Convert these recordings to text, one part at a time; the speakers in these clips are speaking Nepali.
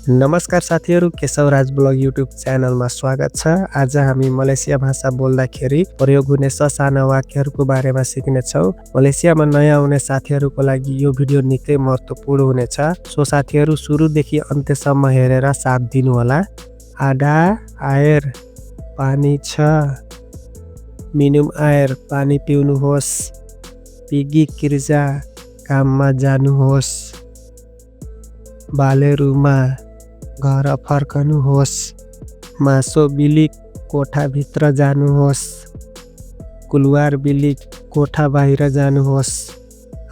नमस्कार साथीहरू, केशव राज ब्लग युट्युब च्यानलमा स्वागत छ। आज हामी मलेसिया भाषा बोल्दाखेरि प्रयोग हुने ससाना वाक्यहरूको बारेमा सिक्नेछौँ। मलेसियामा नयाँ आउने साथीहरूको लागि यो भिडियो निकै महत्त्वपूर्ण हुनेछ। सो साथीहरू सुरुदेखि अन्त्यसम्म हेरेर साथ दिनुहोला। आधा आएर पानी छ। मिनुम आएर पानी पिउनुहोस्। पिगी किर्जा काममा जानुहोस्। बालेरुमा घर फर्कनुहोस्। मासो बिलिक कोठाभित्र जानुहोस्। कुलवार बिलिक कोठा बाहिर जानुहोस्।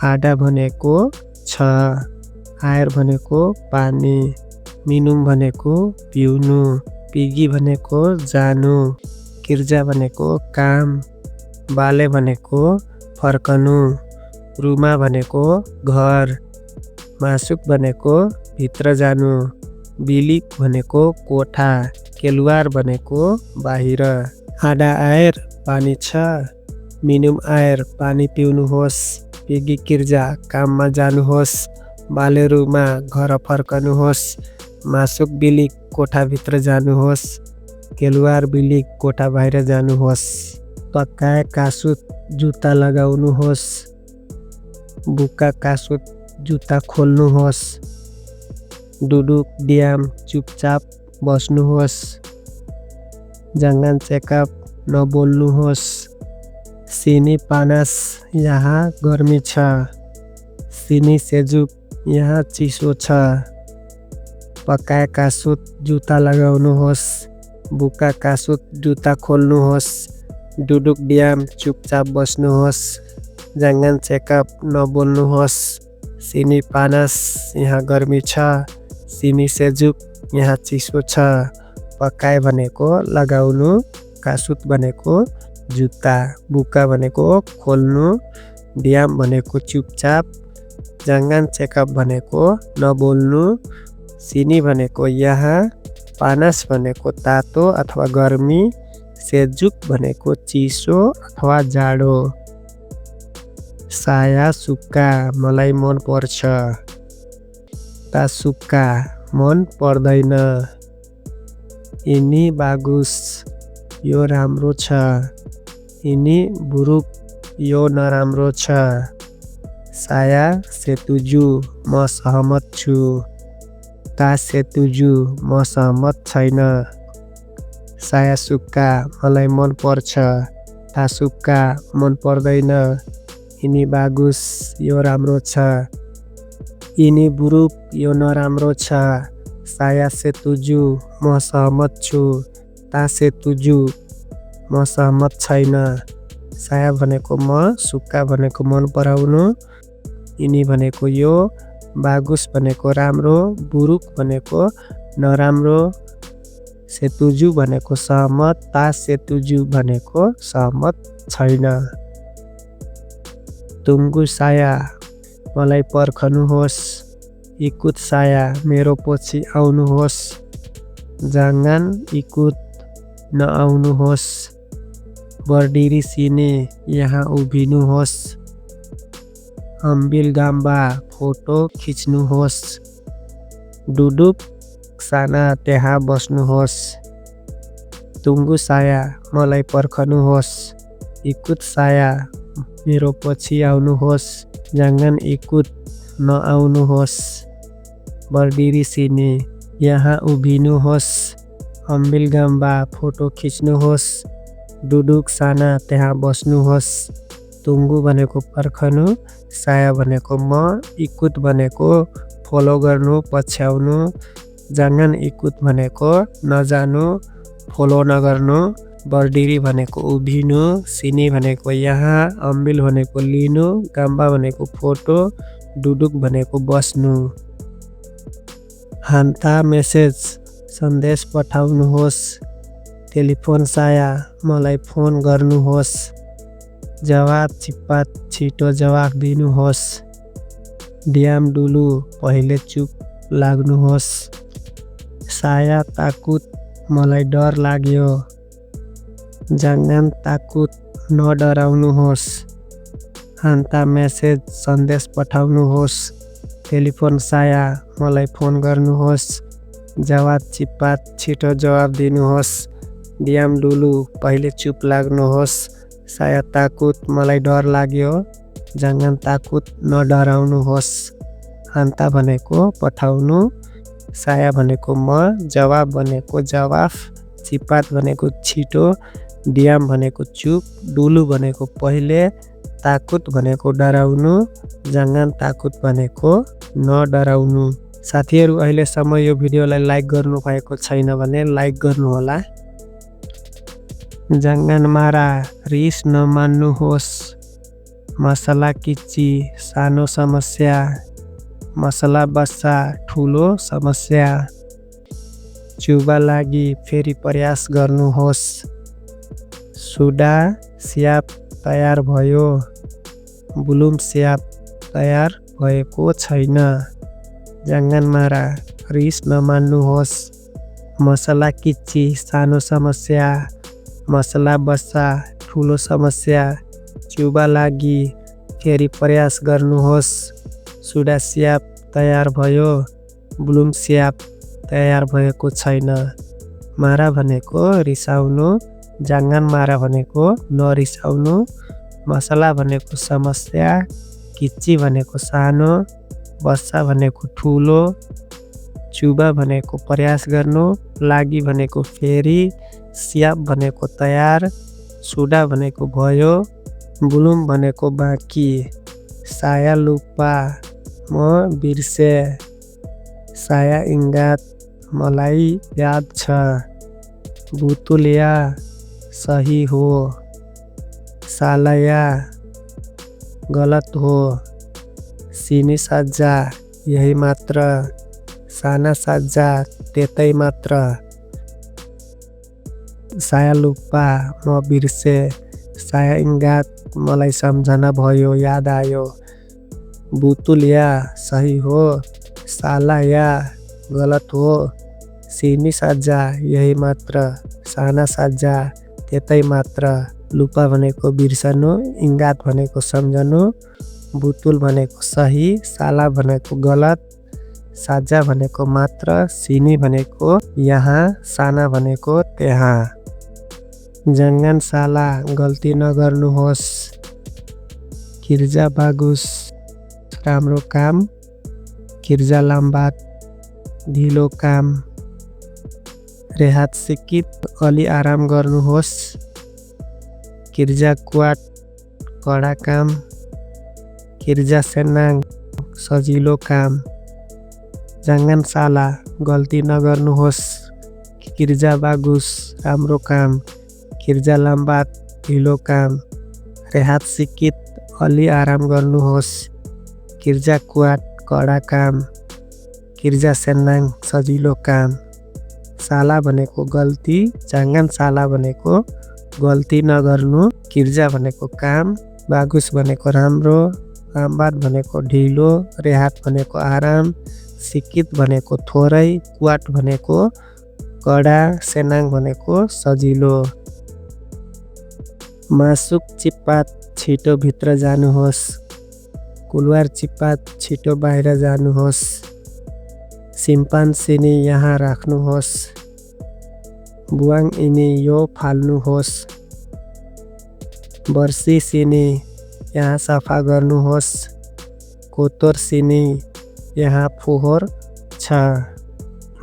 आडा भनेको छ। आयर भनेको पानी। मिनुम भनेको पिउनु। पिगी भनेको जानु। किर्जा भनेको काम। बाले भनेको फर्कनु। रुमा भनेको घर। मासुक भनेको भित्र जानु। बिलिक भनेको कोठा। केलुवार भनेको बाहिर। आडा आएर पानी छ। मिनुम आएर पानी पिउनुहोस्। पिगी किर्जा काममा जानुहोस्। बालेरुमा घर फर्कनुहोस्। मासुक बिलिक कोठाभित्र जानुहोस्। केलुवार बिलिक कोठा बाहिर जानुहोस्। पक्काए कासुत जुत्ता लगाउनुहोस्। बुका कासुत जुत्ता खोल्नुहोस्। डुडुक डियाम चुपचाप बस्नुहोस्। जङ्गान चेकअप नबोल्नुहोस्। सिनी पानास यहाँ गर्मी छ। सिनी सेजुक यहाँ चिसो छ। पकाए कासुत जुत्ता लगाउनुहोस्। बुका कासुत जुत्ता खोल्नुहोस्। डुडुक डियाम चुपचाप बस्नुहोस्। जङ्गान चेकअप नबोल्नुहोस्। सिनी पानास यहाँ गर्मी छ। सिनी सेजुक यहाँ चिसो छ। पकाए भनेको लगाउनु। कासुत भनेको जुत्ता। बुका भनेको खोल्नु। डियाम भनेको चुपचाप। जङ्गान चेकअप भनेको नबोल्नु। सिनी भनेको यहाँ। पानास भनेको तातो अथवा गर्मी। सेजुक भनेको चिसो अथवा जाडो। साया सुक्का मलाई मन पर्छ। ता सुक्का मन पर्दैन। इनी बागुस यो राम्रो छ। इनी बुरुक यो नराम्रो छ। साया सेतुजु म सहमत छु। ता सेतुजु म सहमत छैन। साया सुक्का मलाई मन पर्छ। ता सुक्का मन पर्दैन। इनी बागुस यो राम्रो छ। इनी बुरुक यो नराम्रो छ। साया सेतुजु म सहमत छु। ता सेतुजु म सहमत छैन। साया भनेको म। सुक्का भनेको मन पराउनु। इनी भनेको यो। बागुस भनेको राम्रो। बुरुक भनेको नराम्रो। सेतुजु भनेको सहमत। ता सेतुजु भनेको सहमत छैन। तुङ्गु साया मलाई पर्खनुहोस्। इकुत साया मेरो पछि आउनुहोस्। जाङ्गान इकुत नआउनुहोस्। बर्डिरी सिने यहाँ उभिनुहोस्। अम्बिल गाम्बा फोटो खिच्नुहोस्। डुडुक साना त्यहाँ बस्नुहोस्। तुङ्गु साया मलाई पर्खनुहोस्। इकुत साया मेरो पछि आउनुहोस्। जाङ्गान इकुत नआउनुहोस्। बर्डिरी सिने यहाँ उभिनुहोस्। अम्बिल गाम्बा फोटो खिच्नुहोस्। डुडुक साना त्यहाँ बस्नुहोस्। तुङ्गु भनेको पर्खनु। साया भनेको म। इकुत भनेको फलो गर्नु पछ्याउनु। जाङ्गान इकुत भनेको नजानु फलो नगर्नु। बर्डिरी भनेको उभिनु। सिनी भनेको यहाँ। अम्बिल भनेको लिनु। गाम्बा भनेको फोटो। डुडुक भनेको बस्नु। हान्ता मेसेज सन्देश पठाउनुहोस्। टेलिफोन साया मलाई फोन गर्नुहोस्। जवाब चिप्पात छिटो जवाफ दिनुहोस्। डियाम डुलु पहिले चुप लाग्नुहोस्। साया ताकुत मलाई डर लाग्यो। जाङ्गान ताकुत नडराउनुहोस्। हान्ता मेसेज सन्देश पठाउनुहोस्। टेलिफोन साया मलाई फोन गर्नुहोस्। जवाब चिप्पात छिटो जवाब दिनुहोस्। डियाम डुलु पहिले चुप लाग्नुहोस्। सायद ताकुत मलाई डर लाग्यो। जङ्गन ताकुत नडराउनुहोस्। हान्ता भनेको पठाउनु। साया भनेको म। जवाब भनेको जवाफ। चिप्पात भनेको छिटो। डियाम भनेको चुप। डुलु भनेको पहिले। ताकुत भनेको डराउनु। जङ्गन ताकुत भनेको नडराउनु। साथीहरू अहिलेसम्म यो भिडियोलाई लाइक गर्नु भएको छैन भने लाइक गर्नुहोला। जङ्गन मारा रिस नमान्नुहोस्। मसला किच्ची सानो समस्या। मसला बस्सा ठुलो समस्या। चुबा लागि फेरि प्रयास गर्नुहोस्। सुडा स्याप तयार भयो। बुलुम स्याप तयार भएको छैन। जङ्गन मारा रिस नमान्नुहोस्। मसला किच्ची सानो समस्या। मसला बस्सा ठुलो समस्या। चुबा लागि फेरि प्रयास गर्नुहोस्। सुडा स्याप तयार भयो। बुलुम स्याप तयार भएको छैन। मारा भनेको रिसाउनु। जङ्गन मारा भनेको नरिसाउनु। मसला भनेको समस्या। किच्ची भनेको सानो। बस्सा भनेको ठुलो। चुबा भनेको प्रयास गर्नु। लागि भनेको फेरि। स्याप भनेको तयार। सुडा भनेको भयो। बुलुम भनेको बाँकी। साया लुप्पा म बिर्से। साया इङ्गात मलाई याद छ। बुतुलिया सही हो। सालया गलत हो। सिनी सज्जा यही मात्र। साना सज्जा त्यतै मात्र। साया लुप्पा म बिर्से। साया इङ्गात मलाई सम्झना भयो याद आयो। बुतुलिया सही हो। सालया गलत हो। सिनी सज्जा यही मात्र। साना सज्जा त्यतै मात्र। लुपा भनेको बिर्सनु। इङ्गात भनेको सम्झनु। बुतुल भनेको सही। साला भनेको गलत। साजा भनेको मात्र। सिनी भनेको यहाँ। साना भनेको त्यहाँ। जङ्गन साला गल्ती नगर्नुहोस्। किर्जा बागुस राम्रो काम। किर्जा लम्बात ढिलो काम। रेहात सिकित अलि आराम गर्नुहोस्। किर्जा कुवाट कडा काम। किर्जा सेनाङ सजिलो काम। जङ्गन साला गल्ती नगर्नुहोस्। किर्जा बागुस राम्रो काम। किर्जा लम्बात ढिलो काम। रेहात सिकित अलि आराम गर्नुहोस्। किर्जा कुवाट कडा काम। किर्जा सेनाङ सजिलो काम। साला भनेको गल्ती। जङ्गन साला भनेको गल्ती नगर्नु। किर्जा भनेको काम। बागुस भनेको राम्रो। लम्बात भनेको ढिलो। रेहात भनेको आराम। सिकित भनेको थोरै। कुवाट भनेको कडा। सेनाङ भनेको सजिलो। मासुक चिप्पात छिटो भित्र जानुहोस्। कुलवार चिप्पात छिटो बाहिर जानुहोस्। सिम्पान सिनी यहाँ राख्नुहोस्। बुवाङ इनी यो फाल्नुहोस्। बर्सी सिनी यहाँ सफा गर्नुहोस्। कोतोर सिनी यहाँ फोहोर छ।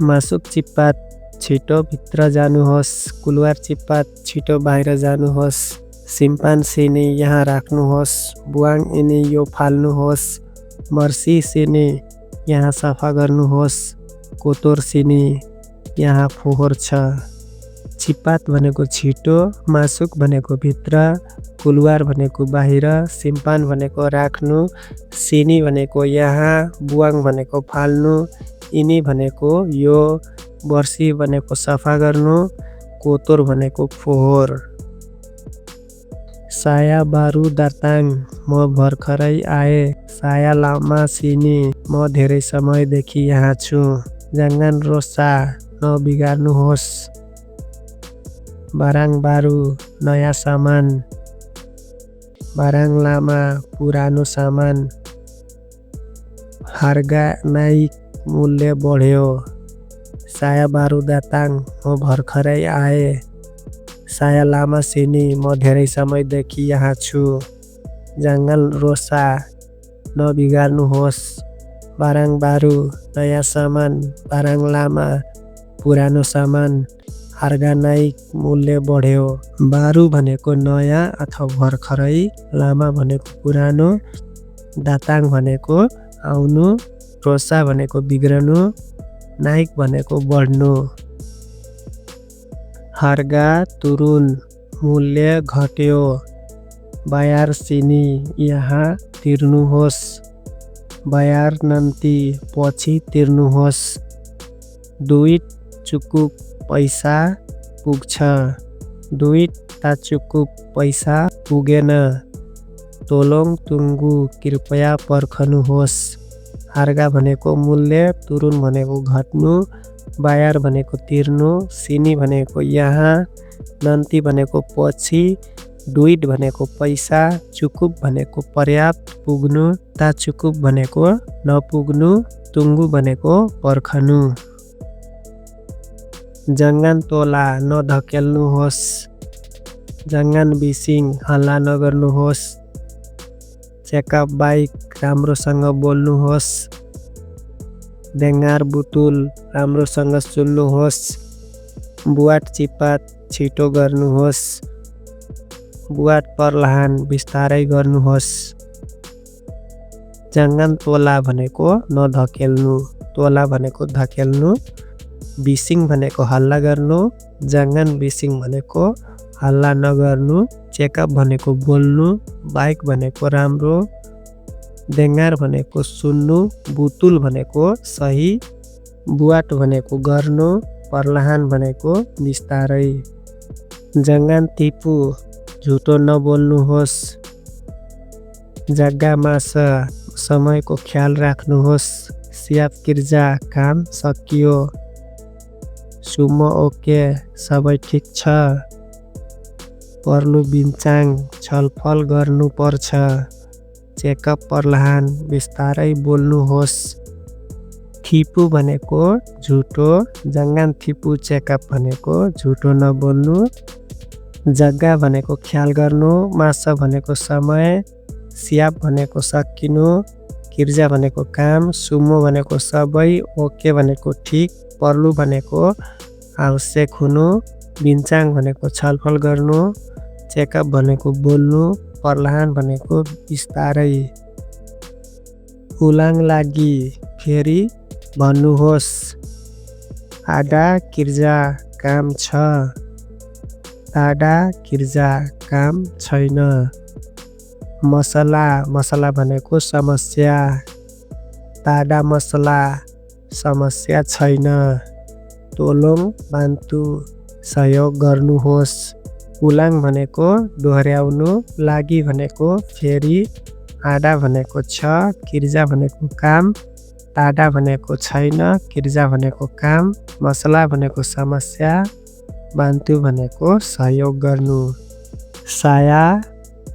मासुक चिप्पात छिटो भित्र जानुहोस्। कुलवार चिप्पात छिटो बाहिर जानुहोस्। सिम्पान सिनी यहाँ राख्नुहोस्। बुवाङ इनी यो फाल्नुहोस्। बर्सी सिनी यहाँ सफा गर्नुहोस्। कोतोर सिनी यहाँ फोहोर छ। चिप्पात भनेको छिटो। मासुक भनेको भित्र। कुलवार भनेको बाहिर। सिम्पान भनेको राख्नु। सिनी भनेको यहाँ। बुवाङ भनेको फाल्नु। इनी भनेको यो। बर्सी भनेको सफा गर्नु। कोतोर भनेको फोहोर। साया बारु दार्ताङ म भर्खरै आए। साया लामा सिनी म धेरै समयदेखि यहाँ छु। जङ्गन रोसा नबिगार्नुहोस्। बाराङ बारु नयाँ सामान। बाराङ लामा पुरानो सामान। हार्गा नाइक मूल्य बढ्यो। साया बारु दाताङ म भर्खरै आए। साया लामा सिनी म धेरै समयदेखि यहाँ छु। जङ्गल रोसा नबिगार्नुहोस्। बाराङ बारु नयाँ सामान, बाराङ लामा पुरानो सामान, अर्गानाइक मूल्य बढ्यो। बारु भनेको नयाँ अथवा भर्खरै, लामा भनेको पुरानो, दाताङ भनेको आउनु, रोसा भनेको बिग्रनु, नाइक भनेको बढ्नु। हर्गा तुरुन मूल्य घट्यो। बयार सिनी यहाँ तिर्नुहोस्। बयार नन्ती पछि तिर्नुहोस्। दुईट चुकुप पैसा पुग्छ। दुईट ताचुकुप पैसा पुगेन। तोलोङ तुङ्गु कृपया पर्खनुहोस्। हर्गा भनेको मूल्य, तुरुन भनेको घट्नु, बयार भनेको तिर्नु, सिनी भनेको यहाँ, नन्ती भनेको पछि, दुईट भनेको पैसा, चुकुप भनेको पर्याप्त पुग्नु, ताचुकुप भनेको नपुग्नु, तुङ्गु भनेको पर्खनु। जङ्गान तोला नधकेल्नुहोस्। जङ्गान बिसिङ हल्ला नगर्नुहोस्। चेकअप बाइक राम्रोसँग बोल्नुहोस्। डेङ्गार बुतुल राम्रोसँग सुन्नुहोस्। बुवाट चिपात छिटो गर्नुहोस्। बुवाट पर्लाहान बिस्तारै गर्नुहोस्। जङ्गान तोला भनेको नधकेल्नु, तोला भनेको धकेल्नु, बिसिङ भनेको हल्ला गर्नु, जङ्गान बिसिङ भनेको हल्ला नगर्नु, चेकअप भनेको बोल्नु, बाइक भनेको राम्रो, डेङ्गार भनेको सुन्नु, बुतुल भनेको सही, बुवाट भनेको गर्नु, पर्लाहान भनेको बिस्तारै। जङ्गान तिपु झुटो नबोल्नुहोस्। जग्गा मास समयको ख्याल राख्नुहोस्। सियाप किर्जा काम सकियो। सुमो ओके सबै ठिक छ। पर्लु बिन्चाङ छलफल गर्नुपर्छ। चेकअप पर्लाहान बिस्तारै बोल्नुहोस्। थिपु भनेको झुटो, जङ्गान थिपु चेकअप भनेको झुटो नबोल्नु, जग्गा भनेको ख्याल गर्नु, मास भनेको समय, सियाप भनेको सकिनु, किर्जा भनेको काम, सुमो भनेको सबै, ओके भनेको ठिक, पर्लु भनेको आवश्यक हुनु, बिन्चाङ भनेको छलफल गर्नु, चेकअप भनेको बोल्नु, पर्लाहान भनेको बिस्तारै। उलाङ लागि फेरि भन्नुहोस्। आडा किर्जा काम छ। आडा किर्जा काम छैन। मसला, मसला भनेको समस्या, ताडा मसला समस्या छैन। तोलोङ बान्तु सहयोग गर्नुहोस्। उलाङ भनेको दोहोऱ्याउनु, लागि भनेको फेरि, आडा भनेको छ, किर्जा भनेको काम, ताडा भनेको छैन, किर्जा भनेको काम, मसला भनेको समस्या, बान्तु भनेको सहयोग गर्नु। साया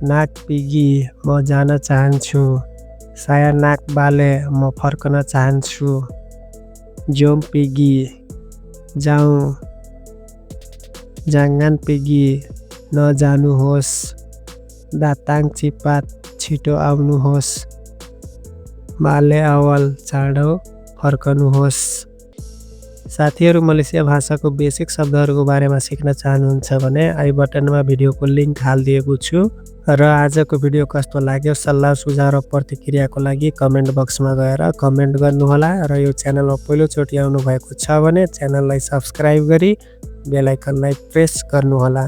नाक पिगी म जान चाहन्छु। साया नाक बाले म फर्कन चाहन्छु। जोम पिगी जाउँ। जाङ्गान पिगी नजानुहोस्। दाताङ चिपात छिटो आउनुहोस्। माले अवल चाँडो फर्कनुहोस्। साथीहरू मलेसिया भाषाको बेसिक शब्दहरूको बारेमा सिक्न चाहनुहुन्छ भने आई बटनमा भिडियोको लिङ्क हालिदिएको छु र आजको भिडियो कस्तो लाग्यो सल्लाह सुझाव र प्रतिक्रियाको लागि कमेन्ट बक्समा गएर कमेन्ट गर्नुहोला र यो च्यानलमा पहिलोचोटि आउनु भएको छ भने च्यानललाई सब्स्क्राइब गरी बेल आइकनलाई प्रेस गर्नुहोला।